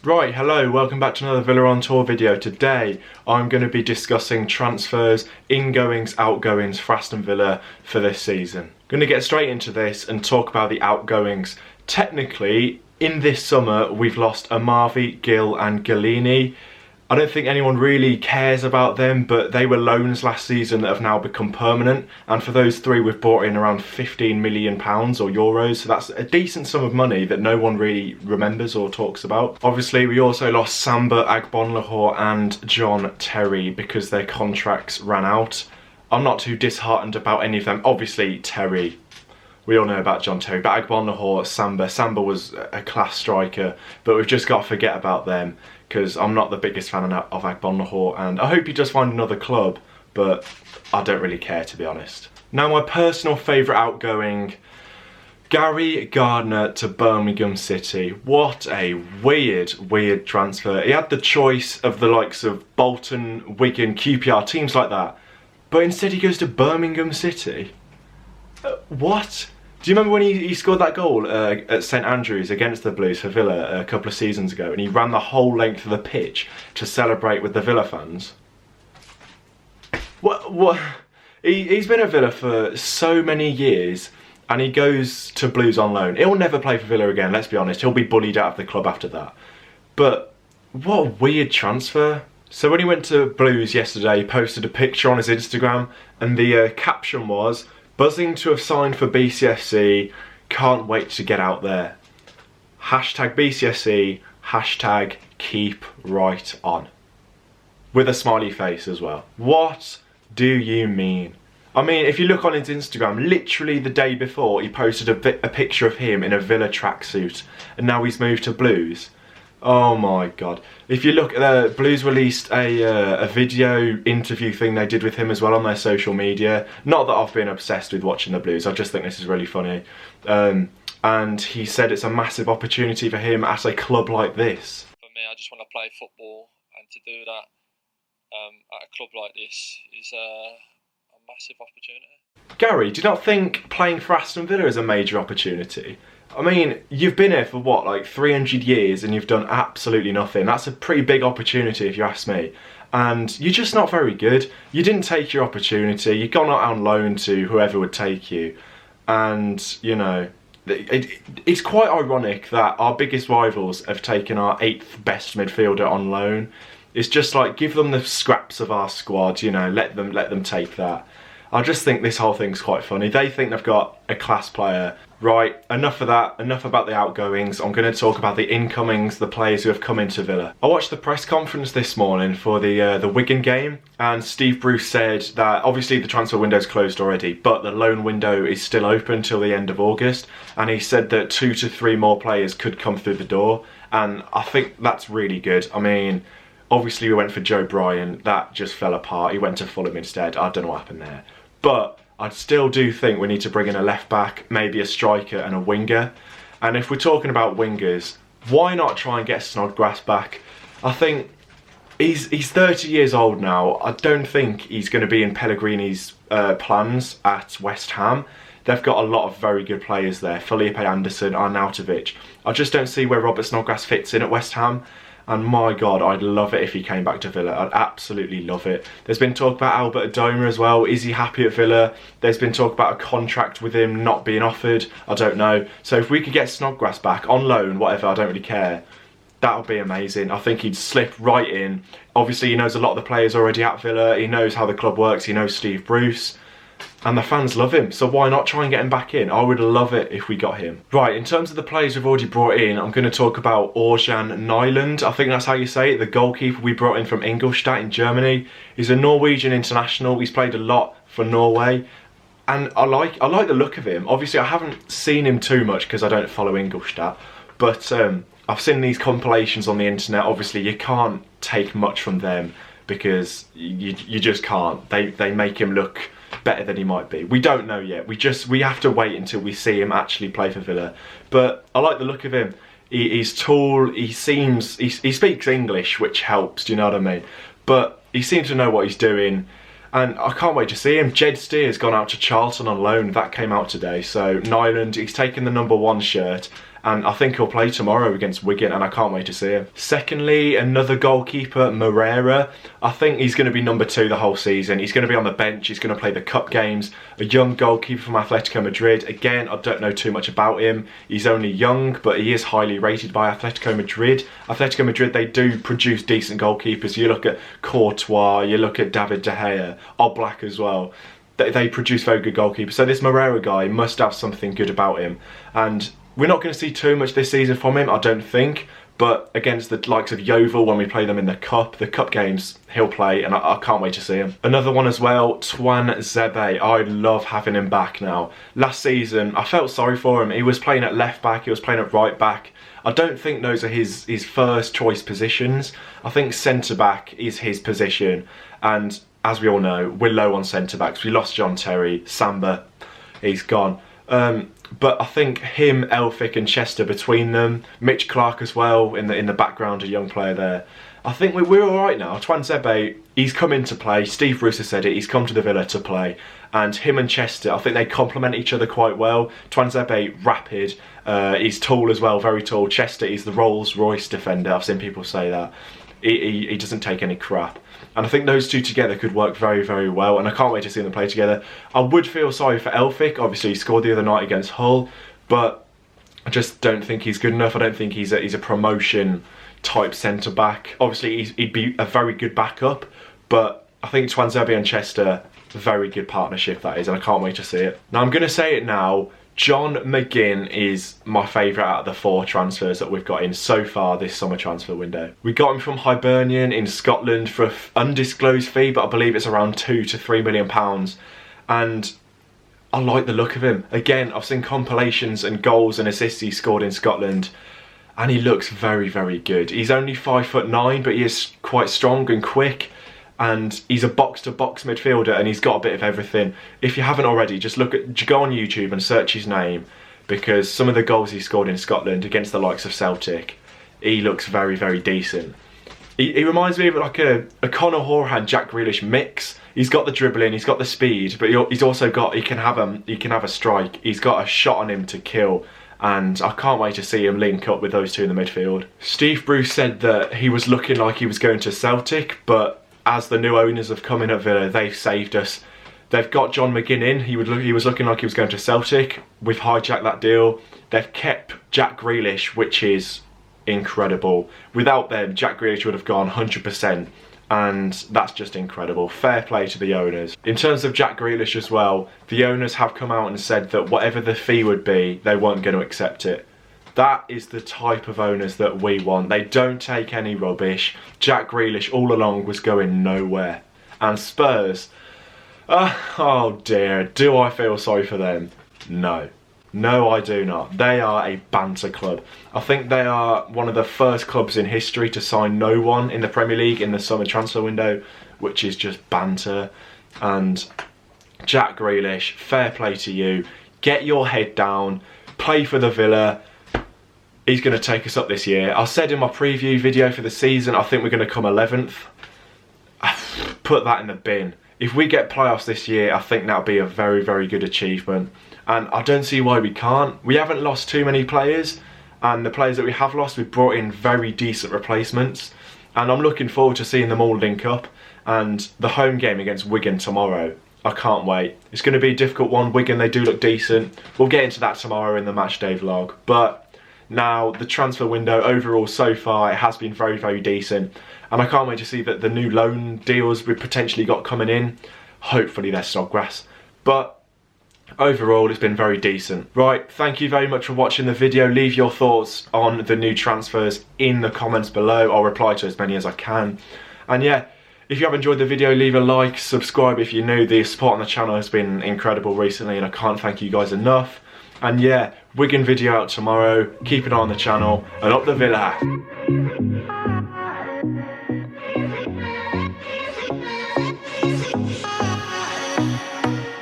Right, hello, welcome back to another Villa on Tour video. Today I'm going to be discussing transfers, ingoings, outgoings for Aston Villa for this season. I'm going to get straight into this and talk about the outgoings. Technically, in this summer we've lost Amavi, Gill and Galini. I don't think anyone really cares about them, but they were loans last season that have now become permanent. And for those three, we've brought in around £15 million or euros. So that's a decent sum of money that no one really remembers or talks about. Obviously, we also lost Samba, Agbonlahor and John Terry because their contracts ran out. I'm not too disheartened about any of them. Obviously, Terry. We all know about John Terry, but Agbonlahor, Samba was a class striker, but we've just got to forget about them because I'm not the biggest fan of Agbonlahor, and I hope he does find another club, but I don't really care, to be honest. Now, my personal favourite outgoing, Gary Gardner to Birmingham City. What a weird transfer. He had the choice of the likes of Bolton, Wigan, QPR, teams like that, but instead he goes to Birmingham City. What? Do you remember when he scored that goal at St Andrews against the Blues for Villa a couple of seasons ago, and he ran the whole length of the pitch to celebrate with the Villa fans? What? He's been at Villa for so many years, and he goes to Blues on loan. He'll never play for Villa again, let's be honest. He'll be bullied out of the club after that. But what a weird transfer. So when he went to Blues yesterday, he posted a picture on his Instagram, and the caption was, "Buzzing to have signed for BCFC, can't wait to get out there. Hashtag BCFC, hashtag keep right on." With a smiley face as well. What do you mean? I mean, if you look on his Instagram, literally the day before he posted a picture of him in a Villa tracksuit, and now he's moved to Blues. Oh my god. If you look, Blues released a video interview thing they did with him as well on their social media. Not that I've been obsessed with watching the Blues, I just think this is really funny. And he said it's a massive opportunity for him at a club like this. For me, I just want to play football, and to do that at a club like this is a massive opportunity. Gary, do you not think playing for Aston Villa is a major opportunity? I mean, you've been here for what, like 300 years and you've done absolutely nothing. That's a pretty big opportunity if you ask me. And you're just not very good. You didn't take your opportunity. You've gone out on loan to whoever would take you. And, you know, it's quite ironic that our biggest rivals have taken our 8th best midfielder on loan. It's just like, give them the scraps of our squad, you know, let them take that. I just think this whole thing's quite funny. They think they've got a class player. Right, enough of that, enough about the outgoings. I'm going to talk about the incomings, the players who have come into Villa. I watched the press conference this morning for the Wigan game, and Steve Bruce said that obviously the transfer window's closed already, but the loan window is still open till the end of August, and he said that 2 to 3 more players could come through the door, and I think that's really good. I mean, obviously we went for Joe Bryan, that just fell apart. He went to Fulham instead. I don't know what happened there. But I still do think we need to bring in a left back, maybe a striker and a winger. And if we're talking about wingers, why not try and get Snodgrass back? I think he's 30 years old now. I don't think he's going to be in Pellegrini's plans at West Ham. They've got a lot of very good players there. Felipe Anderson, Arnautovic. I just don't see where Robert Snodgrass fits in at West Ham. And my god, I'd love it if he came back to Villa. I'd absolutely love it. There's been talk about Albert Adoma as well. Is he happy at Villa? There's been talk about a contract with him not being offered. I don't know. So if we could get Snodgrass back on loan, whatever, I don't really care. That would be amazing. I think he'd slip right in. Obviously, he knows a lot of the players already at Villa. He knows how the club works. He knows Steve Bruce. And the fans love him, so why not try and get him back in? I would love it if we got him. Right, in terms of the players we've already brought in, I'm going to talk about Orjan Nyland. I think that's how you say it, the goalkeeper we brought in from Ingolstadt in Germany. He's a Norwegian international. He's played a lot for Norway. And I like the look of him. Obviously, I haven't seen him too much because I don't follow Ingolstadt. But I've seen these compilations on the internet. Obviously, you can't take much from them because you just can't. They make him look better than he might be. We don't know yet. We have to wait until we see him actually play for Villa. But I like the look of him. He's tall. He speaks English, which helps. Do you know what I mean? But he seems to know what he's doing. And I can't wait to see him. Jed Steer's gone out to Charlton on loan. That came out today. So Nyland, he's taken the #1 shirt. and I think he'll play tomorrow against Wigan, and I can't wait to see him. Secondly, another goalkeeper, Moreira. I think he's going to be number 2 the whole season. He's going to be on the bench, he's going to play the cup games. A young goalkeeper from Atletico Madrid. Again, I don't know too much about him. He's only young, but he is highly rated by Atletico Madrid. Atletico Madrid, they do produce decent goalkeepers. You look at Courtois, you look at David De Gea, Oblak as well. They produce very good goalkeepers. So this Moreira guy must have something good about him. And we're not going to see too much this season from him, I don't think. But against the likes of Yeovil, when we play them in the cup games, he'll play, and I can't wait to see him. Another one as well, Tuanzebe. I love having him back now. Last season, I felt sorry for him. He was playing at left back, he was playing at right back. I don't think those are his first choice positions. I think centre back is his position, and as we all know, we're low on centre backs. We lost John Terry, Samba, he's gone. But I think him, Elphick and Chester between them, Mitch Clark as well in the background, a young player there. I think we're all right now. Tuanzebe, he's come into play. Steve Bruce has said it. He's come to the Villa to play, and him and Chester, I think they complement each other quite well. Tuanzebe, rapid, he's tall as well, very tall. Chester, he's the Rolls Royce defender. I've seen people say that. He doesn't take any crap. And I think those two together could work very, very well, and I can't wait to see them play together. I would feel sorry for Elphick. Obviously he scored the other night against Hull, but I just don't think he's good enough. I don't think he's a promotion type centre back. Obviously he'd be a very good backup, but I think Tuanzebe and Chester, very good partnership that is, and I can't wait to see it. Now I'm going to say it now, John McGinn is my favourite out of the 4 transfers that we've got in so far this summer transfer window. We got him from Hibernian in Scotland for an undisclosed fee, but I believe it's around £2 to £3 million. And I like the look of him. Again, I've seen compilations and goals and assists he scored in Scotland, and he looks very, very good. He's only 5'9", but he is quite strong and quick. And he's a box-to-box midfielder, and he's got a bit of everything. If you haven't already, just go on YouTube and search his name, because some of the goals he scored in Scotland against the likes of Celtic, he looks very, very decent. He reminds me of like a Conor Hourihane, Jack Grealish mix. He's got the dribbling, he's got the speed, but he's also got, he can have a strike. He's got a shot on him to kill. And I can't wait to see him link up with those two in the midfield. Steve Bruce said that he was looking like he was going to Celtic, but as the new owners have come in at Villa, they've saved us. They've got John McGinn in. He was looking like he was going to Celtic. We've hijacked that deal. They've kept Jack Grealish, which is incredible. Without them, Jack Grealish would have gone 100%, and that's just incredible. Fair play to the owners. In terms of Jack Grealish as well, the owners have come out and said that whatever the fee would be, they weren't going to accept it. That is the type of owners that we want. They don't take any rubbish. Jack Grealish all along was going nowhere. And Spurs, oh dear, do I feel sorry for them? No. No, I do not. They are a banter club. I think they are one of the first clubs in history to sign no one in the Premier League in the summer transfer window, which is just banter. And Jack Grealish, fair play to you. Get your head down. Play for the Villa. He's going to take us up this year. I said in my preview video for the season, I think we're going to come 11th. Put that in the bin. If we get playoffs this year, I think that'll be a very, very good achievement. And I don't see why we can't. We haven't lost too many players, and the players that we have lost, we've brought in very decent replacements. And I'm looking forward to seeing them all link up. And the home game against Wigan tomorrow, I can't wait. It's going to be a difficult one. Wigan, they do look decent. We'll get into that tomorrow in the matchday vlog. But now, the transfer window overall so far, it has been very, very decent. And I can't wait to see that the new loan deals we've potentially got coming in. Hopefully they're Snodgrass. But overall, it's been very decent. Right, thank you very much for watching the video. Leave your thoughts on the new transfers in the comments below. I'll reply to as many as I can. And yeah, if you have enjoyed the video, leave a like, subscribe if you're new. The support on the channel has been incredible recently, and I can't thank you guys enough. And yeah, Wigan video out tomorrow. Keep an eye on the channel, and up the Villa.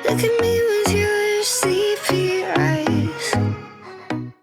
Look at me.